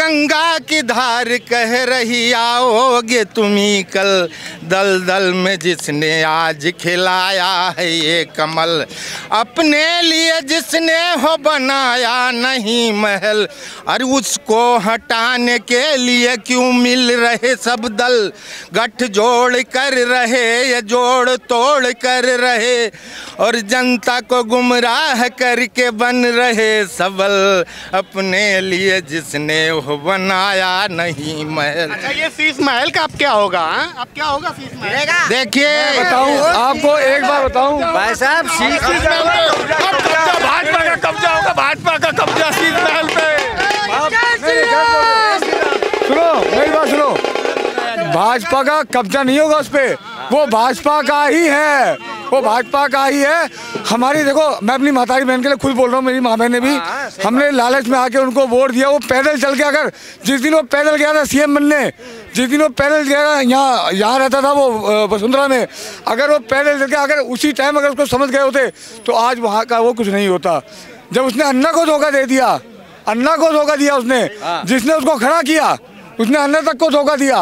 गंगा की धार कह रही आओगे तुम्ही कल, दलदल में जिसने आज खिलाया है ये कमल, अपने लिए जिसने हो बनाया नहीं महल, अरे उसको हटाने के लिए क्यों मिल रहे सब दल, गठजोड़ कर रहे ये जोड़ तोड़ कर रहे, और जनता को गुमराह करके बन रहे सबल, अपने लिए जिसने हो बनाया नहीं महल। अच्छा, ये शीश महल का अब क्या होगा? अब क्या होगा शीश महल? देखिए बताऊं आपको, एक बार बताऊं भाई साहब, भाजपा का कब्जा होगा, भाजपा का कब्जा शीश महल पे। सुनो मेरी बात सुनो, भाजपा का कब्जा नहीं होगा उस पे, वो भाजपा का ही है, वो भाजपा का ही है। हमारी देखो, मैं अपनी महतारी बहन के लिए खुद बोल रहा हूँ, मेरी माँ बहन ने भी, हमने लालच में आके उनको वोट दिया। वो पैदल चल के, अगर जिस दिन वो पैदल गया था सीएम बनने, जिस दिन वो पैदल गया यहाँ रहता था वो वसुंधरा में, अगर वो पैदल चल के अगर उसी टाइम अगर उसको समझ गए होते तो आज वहाँ का वो कुछ नहीं होता। जब उसने अन्ना को धोखा दे दिया, अन्ना को धोखा दिया उसने, जिसने उसको खड़ा किया उसने अन्ना तक को धोखा दिया।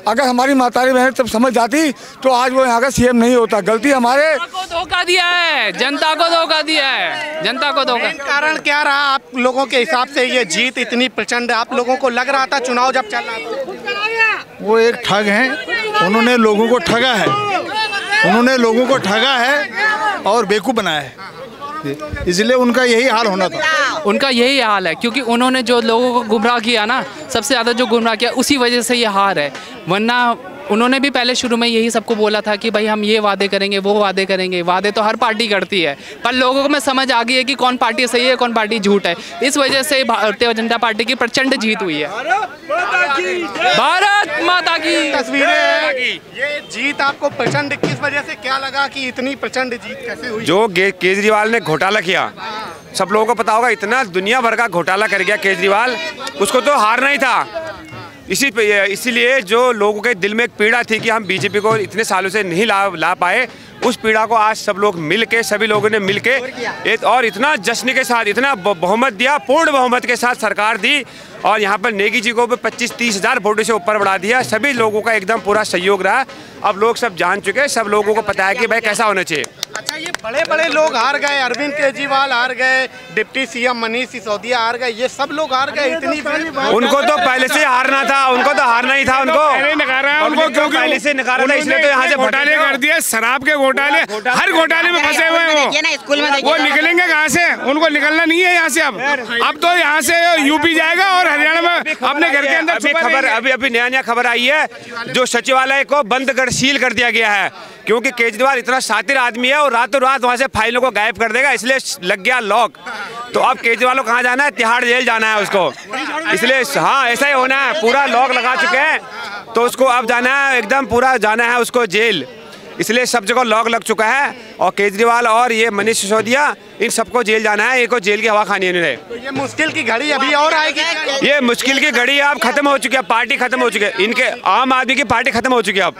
अगर हमारी मातारी बहन तब समझ जाती तो आज वो यहाँ का सीएम नहीं होता। गलती हमारे को धोखा दिया है, जनता को धोखा दिया है, जनता को धोखा। कारण क्या रहा आप लोगों के हिसाब से ये जीत इतनी प्रचंड? आप लोगों को लग रहा था चुनाव जब चल रहा था? वो एक ठग हैं, उन्होंने लोगों को ठगा है, उन्होंने लोगों को ठगा है और बेवकूफ़ बनाया है, इसलिए उनका यही हाल होना था। उनका यही हाल है क्योंकि उन्होंने जो लोगों को गुमराह किया ना, सबसे ज़्यादा जो गुमराह किया, उसी वजह से ये हार है। वरना उन्होंने भी पहले शुरू में यही सबको बोला था कि भाई हम ये वादे करेंगे, वो वादे करेंगे। वादे तो हर पार्टी करती है, पर लोगों को में समझ आ गई है कि कौन पार्टी सही है, कौन पार्टी झूठ है। इस वजह से भारतीय जनता पार्टी की प्रचंड जीत हुई है। भारत माता की तस्वीरें। ये जीत आपको प्रचंड किस वजह से, क्या लगा कि इतनी प्रचंड जीत कैसे हुई? जो केजरीवाल ने घोटाला किया, सब लोगों को पता होगा, इतना दुनिया भर का घोटाला कर गया केजरीवाल, उसको तो हारना ही था। इसीलिए जो लोगों के दिल में एक पीड़ा थी कि हम बीजेपी को इतने सालों से नहीं ला पाए, उस पीड़ा को आज सब लोग मिलके, सभी लोगों ने मिलके और इतना जश्न के साथ, इतना बहुमत दिया, पूर्ण बहुमत के साथ सरकार दी। और यहाँ पर नेगी जी को भी 25-30 हज़ार वोटों से ऊपर बढ़ा दिया। सभी लोगों का एकदम पूरा सहयोग रहा। अब लोग सब जान चुके हैं, सब लोगों को पता है कि भाई कैसा होना चाहिए। अच्छा, ये बड़े बड़े लोग हार गए, अरविंद केजरीवाल हार गए, डिप्टी सीएम मनीष सिसोदिया हार गए, ये सब लोग हार गए। इतनी उनको तो पहले से हारना था, उनको तो हारना ही था। उनको पहले से नकारा था, इसलिए तो यहाँ से घोटाले कर दिए, शराब के घोटाले, हर घोटाले में फंसे हुए हैं। वो निकलेंगे कहाँ से? उनको निकलना नहीं है यहाँ से। अब तो यहाँ से यूपी जाएगा और हरियाणा में अपने घर के अंदर। खबर अभी नया खबर आई है, जो सचिवालय को बंद कर सील कर दिया गया है, क्योंकि केजरीवाल इतना शातिर आदमी है और रातों रात वहाँ से फाइलों को गायब कर देगा, इसलिए लग गया लॉक। तो अब केजरीवाल को कहाँ जाना है? तिहाड़ जेल जाना है उसको, इसलिए हाँ ऐसा ही होना है। पूरा लॉक लगा चुके हैं तो उसको अब जाना है, एकदम पूरा जाना है उसको जेल, इसलिए सब जगह लॉक लग चुका है। और केजरीवाल और ये मनीष सिसोदिया, इन सबको जेल जाना है, इनको जेल की हवा खानी है इन्हें। तो ये मुश्किल की घड़ी अभी और आएगी? ये मुश्किल की घड़ी अब खत्म हो चुकी है, पार्टी खत्म हो चुकी है, इनके आम आदमी की पार्टी खत्म हो चुकी है।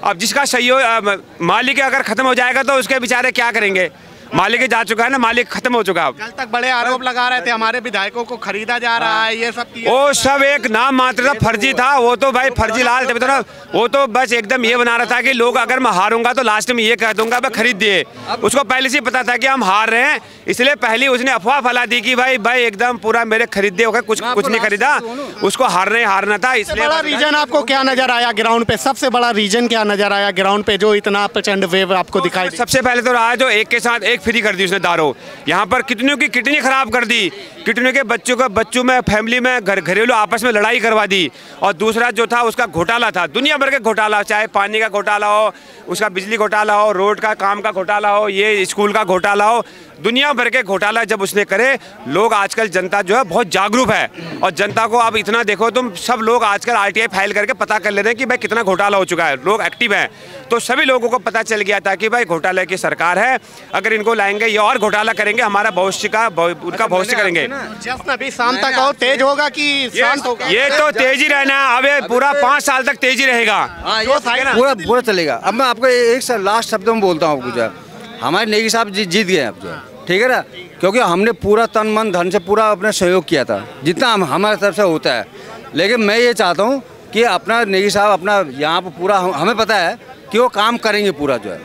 अब जिसका सहयोग मालिक अगर खत्म हो जाएगा तो उसके बेचारे क्या करेंगे? मालिक जा चुका है ना, मालिक खत्म हो चुका है। कल तक बड़े आरोप लगा रहे थे हमारे विधायकों को खरीदा जा रहा है, ये सब वो सब एक नाम मात्र था, फर्जी था वो तो भाई, फर्जी लाल थे ना। वो तो बस एकदम ये बना रहा था कि लोग अगर मैं हारूंगा तो लास्ट में ये कह दूंगा मैं खरीद दिए। उसको पहले से पता था कि हम हार रहे हैं, इसलिए पहले उसने अफवाह फैला दी कि भाई एकदम पूरा मेरे खरीद दिए, कुछ नहीं खरीदा, उसको हारना था। इसलिए बड़ा रीजन आपको क्या नजर आया ग्राउंड पे? सबसे बड़ा रीजन क्या नजर आया ग्राउंड पे जो इतना प्रचंड वेव आपको दिखाई? सबसे पहले तो रहा जो एक के साथ एक फ्री कर दी उसने दारू। यहाँ पर कितनों की किडनी खराब कर दी, कितनों के बच्चों में फैमिली में घरेलू आपस में लड़ाई करवा दी। और दूसरा जो था उसका घोटाला था, दुनिया भर के घोटाला, चाहे पानी का घोटाला हो, उसका बिजली घोटाला हो, रोड का काम का घोटाला हो, ये स्कूल का घोटाला हो, दुनिया भर के घोटाला जब उसने करे। लोग आजकल जनता जो है बहुत जागरूक है और जनता को अब इतना देखो तुम, सब लोग आजकल RTI फाइल करके पता कर ले रहे हैं कि भाई कितना घोटाला हो चुका है, लोग एक्टिव हैं। तो सभी लोगों को पता चल गया था कि भाई घोटाले की सरकार है, अगर इनको लाएंगे ये और घोटाला करेंगे, हमारा भविष्य का उनका भविष्य करेंगे। जश्न अभी शाम तक और तेज होगा कि शांत होगा? ये तो तेज ही रहना है, अब ये पूरा 5 साल तक तेज ही रहेगा, पूरा चलेगा। अब मैं आपको एक लास्ट शब्द में बोलता हूँ, कुछ हमारे नेगी साहब जीत गए अब जो, ठीक है ना, क्योंकि हमने पूरा तन मन धन से पूरा अपना सहयोग किया था, जितना हमारे तरफ से होता है। लेकिन मैं ये चाहता हूँ कि अपना नेगी साहब अपना यहाँ पर पूरा हमें पता है कि वो काम करेंगे पूरा जो है,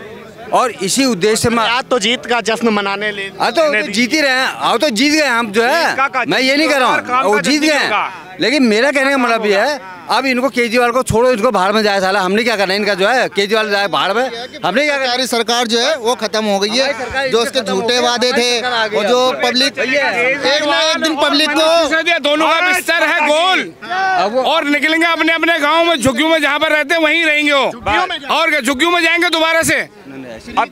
और इसी उद्देश्य से मैं आज तो जीत का जश्न मनाने ले तो जीत ही रहे हैं। अब तो जीत गए हम जो है, मैं ये नहीं कह रहा हूँ वो जीत गए हैं, लेकिन मेरा कहने का मतलब ये है अब इनको केजरीवाल को छोड़ो, इनको बाहर में जाए साला, हमने क्या करना है इनका जो है, केजरीवाल जाए बाहर में, हमने क्या करना। सरकार जो है वो खत्म हो गई है, जो उसके झूठे वादे थे और जो पब्लिक एक ना एक दिन पब्लिक को दोनों का बिस्तर है गोल और निकलेंगे अपने अपने गाँव में, झुग्गियों में जहाँ पर रहते हैं वहीं रहेंगे वो, और क्या झुग्गियों में जाएंगे दोबारा से। अब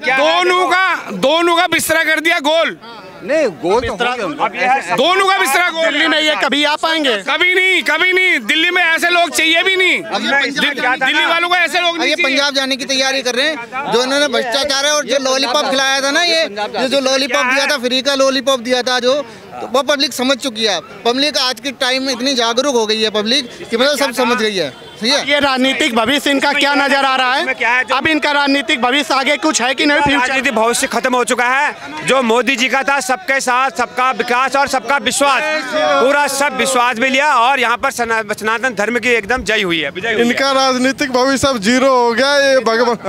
दोनों का बिस्तरा कर दिया गोल, नहीं गोल तो दोनों का बिस्तरा गोल। दिल्ली में ये कभी आ पाएंगे? कभी नहीं। दिल्ली में ऐसे लोग चाहिए भी नहीं, दिल्ली वालों को ऐसे लोग नहीं। ये पंजाब जाने की तैयारी कर रहे हैं, जो इन्होंने भ्रष्टाचार है और जो लॉलीपॉप खिलाया था ना, ये जो लॉलीपॉप दिया था, फ्री का लॉलीपॉप दिया था जो, तो वो पब्लिक समझ चुकी है। पब्लिक आज के टाइम में इतनी जागरूक हो गई है पब्लिक कि मतलब सब समझ गई है। ये राजनीतिक भविष्य इनका क्या नजर आ रहा है? अब इनका राजनीतिक भविष्य आगे कुछ है कि नहीं? राजनीतिक भविष्य खत्म हो चुका है। जो मोदी जी का था सबके साथ सबका विकास और सबका विश्वास, पूरा सब विश्वास भी लिया और यहाँ पर सनातन धर्म की एकदम जय हुई है। इनका राजनीतिक भविष्य अब जीरो हो गया। ये भगवंत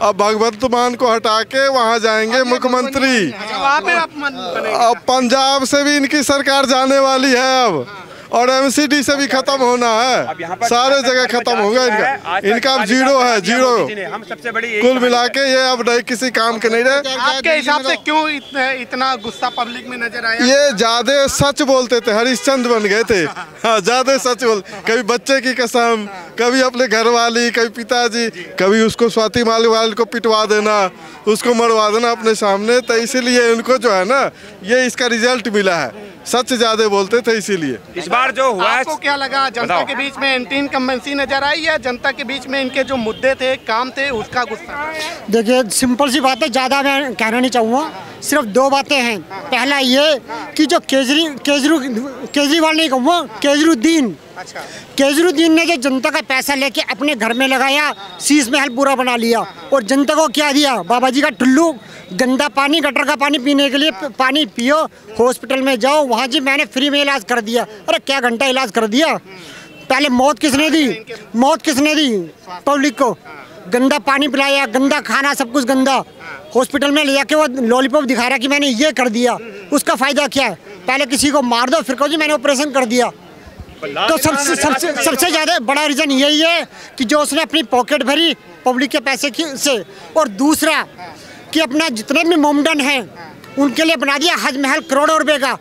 अब भगवंत मान को हटा के वहाँ जाएंगे मुख्यमंत्री। अब पंजाब से भी इनकी सरकार जाने वाली है अब, और एमसीडी से भी खत्म होना है, सारे जगह खत्म होगा इनका अब जीरो है, जीरो। हम सबसे बड़ी कुल मिला के ये अब नहीं किसी काम के नहीं रहे। आपके हिसाब से क्यों इतना गुस्सा पब्लिक में नजर आया? ये ज्यादा सच बोलते थे, हरिश्चंद्र बन गए थे। हाँ, ज्यादा सच बोल, कभी बच्चे की कसम, कभी अपने घर वाली, कभी पिताजी, कभी उसको स्वाति मालीवाल को पिटवा देना, उसको मरवा देना अपने सामने। तो इसीलिए उनको जो है ना, ये इसका रिजल्ट मिला है, सच ज्यादा बोलते थे इसीलिए। इस बार जो हुआ है, आपको क्या लगा? जनता के बीच में एंटी इनकम्बेंसी नजर आई या जनता के बीच में इनके जो मुद्दे थे, काम थे, उसका गुस्सा? देखिए सिंपल सी बात है, ज़्यादा मैं कहना नहीं चाहूँगा, सिर्फ दो बातें हैं। पहला ये कि जो केजरीवाल नहीं कहूँगा, केजरीउद्दीन ने जो जनता का पैसा लेके अपने घर में लगाया, शीश महल पूरा बना लिया और जनता को क्या दिया? बाबा जी का टुल्लू, गंदा पानी, गटर का पानी पीने के लिए पानी पियो, हॉस्पिटल में जाओ, वहाँ जी मैंने फ्री में इलाज कर दिया। अरे क्या घंटा इलाज कर दिया? पहले मौत किसने दी? पब्लिक को। गंदा पानी पिलाया, गंदा खाना, सब कुछ गंदा। हॉस्पिटल में ले जाके वो लॉलीपॉप दिखा रहा कि मैंने ये कर दिया, उसका फायदा क्या है? पहले किसी को मार दो, फिर कहो जी मैंने ऑपरेशन कर दिया। तो सबसे ज़्यादा बड़ा रीज़न यही है कि जो उसने अपनी पॉकेट भरी पब्लिक के पैसे से, और दूसरा कि अपना जितने भी मोमडन हैं उनके लिए बना दिया हज महल करोड़ों रुपए का,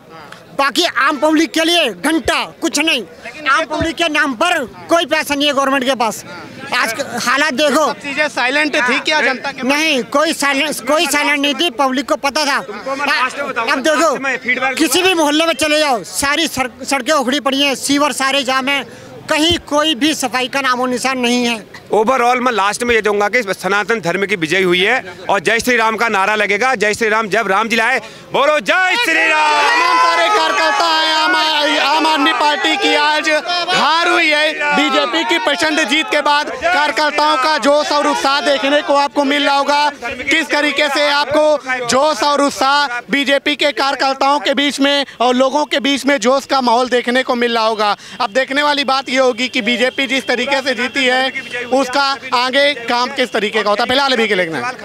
बाकी आम पब्लिक के लिए घंटा कुछ नहीं। आम पब्लिक के नाम पर कोई पैसा नहीं है गवर्नमेंट के पास। आज हालात देखो, चीजें साइलेंट थी क्या जनता के? नहीं, कोई साइलेंट नहीं थी, पब्लिक को पता था। अब देखो किसी भी मोहल्ले में चले जाओ, सारी सड़कें उखड़ी पड़ी हैं, सीवर सारे जाम हैं, कहीं कोई भी सफाई का नामो निशान नहीं है। ओवरऑल मैं लास्ट में ये दूंगा कि सनातन धर्म की विजय हुई है और जय श्री राम का नारा लगेगा। जय श्री राम, जब राम जी लाए, बोलो जय श्री राम। सारे कार्यकर्ता हैं आम आदमी पार्टी की आज हार हुई है। बीजेपी की प्रचंड जीत के बाद कार्यकर्ताओं का जोश और उत्साह देखने को आपको मिल रहा होगा। किस तरीके से आपको जोश और उत्साह बीजेपी के कार्यकर्ताओं के बीच में और लोगों के बीच में जोश का माहौल देखने को मिल रहा होगा। अब देखने वाली बात ये होगी कि बीजेपी जिस तरीके से जीती है उसका आगे काम किस तरीके का होता है। फिलहाल अभी के लिए